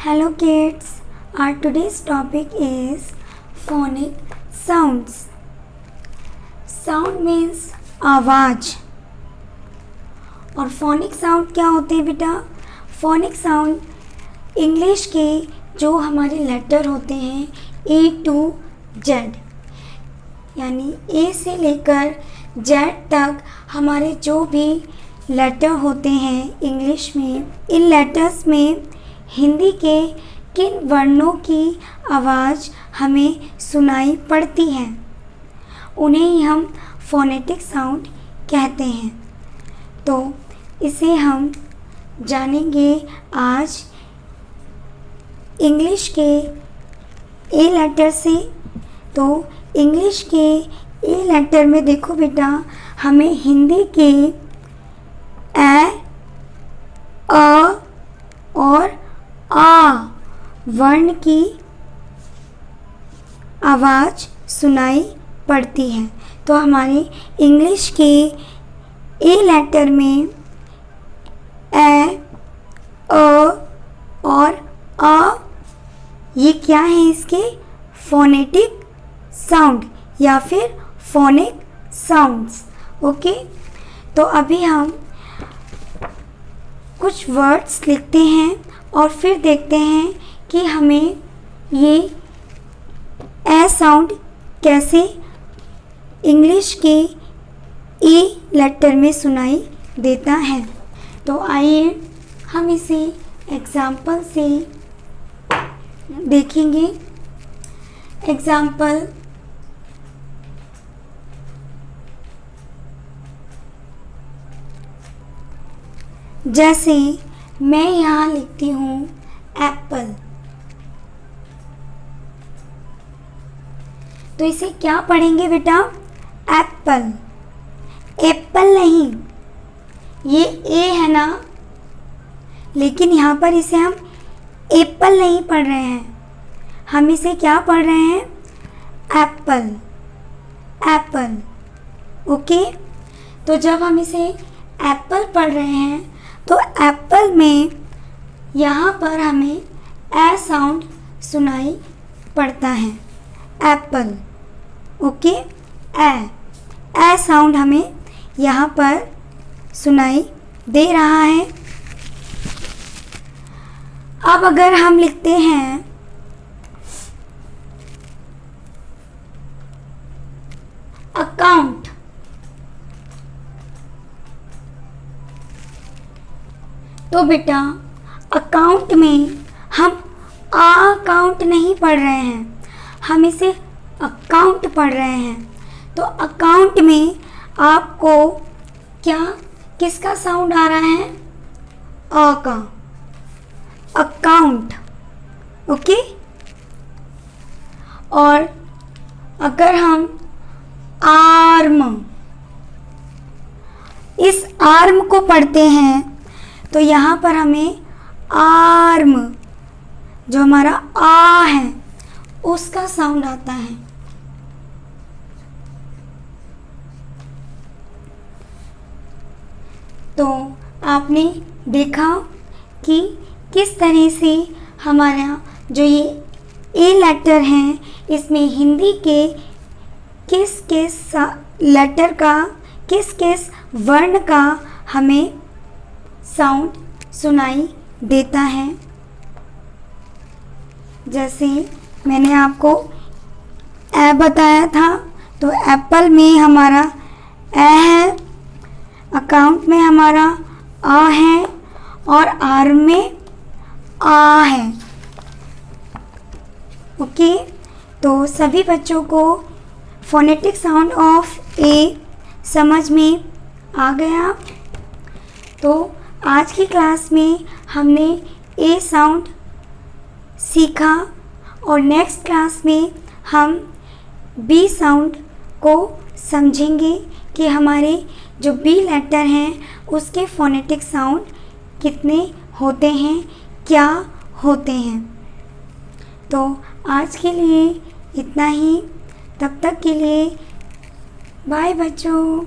Hello kids, our today's topic is phonic sounds. Sound means आवाज़। और phonic sound क्या होते हैं बेटा? phonic sound इंग्लिश के जो हमारे लेटर होते हैं A to Z, यानी A से लेकर Z तक हमारे जो भी लेटर होते हैं इंग्लिश में, इन लेटर्स में हिंदी के किन वर्णों की आवाज़ हमें सुनाई पड़ती है, उन्हें ही हम फोनेटिक साउंड कहते हैं। तो इसे हम जानेंगे आज इंग्लिश के ए लेटर से। तो इंग्लिश के ए लेटर में देखो बेटा, हमें हिंदी के ए, अ और आ वर्ण की आवाज़ सुनाई पड़ती है। तो हमारे इंग्लिश के ए लेटर में ए, अ और आ, ये क्या है? इसके फोनेटिक साउंड या फिर फोनिक साउंड्स। ओके, तो अभी हम कुछ वर्ड्स लिखते हैं और फिर देखते हैं कि हमें ये ए साउंड कैसे इंग्लिश के ए लेटर में सुनाई देता है। तो आइए हम इसे एग्जाम्पल से देखेंगे। एग्जाम्पल, जैसे मैं यहाँ लिखती हूँ एप्पल, तो इसे क्या पढ़ेंगे बेटा? एप्पल, एप्पल नहीं, ये ए है ना, लेकिन यहाँ पर इसे हम एप्पल नहीं पढ़ रहे हैं, हम इसे क्या पढ़ रहे हैं? Apple, Apple. ओके, तो जब हम इसे एप्पल पढ़ रहे हैं तो एप्पल में यहाँ पर हमें ए साउंड सुनाई पड़ता है, एप्पल। ओके, ए साउंड हमें यहाँ पर सुनाई दे रहा है। अब अगर हम लिखते हैं अकाउंट, तो बेटा अकाउंट में हम आ काउंट नहीं पढ़ रहे हैं, हम इसे अकाउंट पढ़ रहे हैं। तो अकाउंट में आपको क्या, किसका साउंड आ रहा है? अ का, अकाउंट। ओके, और अगर हम आर्म, इस आर्म को पढ़ते हैं तो यहाँ पर हमें आर्म, जो हमारा आ है, उसका साउंड आता है। तो आपने देखा कि किस तरह से हमारा जो ये ए लेटर हैं, इसमें हिंदी के किस किस लेटर का, किस किस वर्ण का हमें साउंड सुनाई देता है। जैसे मैंने आपको ए बताया था, तो एप्पल में हमारा ए है, अकाउंट में हमारा आ है और आर्म में आ है। ओके, तो सभी बच्चों को फोनेटिक साउंड ऑफ ए समझ में आ गया। तो आज की क्लास में हमने ए साउंड सीखा और नेक्स्ट क्लास में हम बी साउंड को समझेंगे कि हमारे जो बी लेटर हैं उसके फोनेटिक साउंड कितने होते हैं, क्या होते हैं। तो आज के लिए इतना ही, तब तक के लिए बाय बच्चों।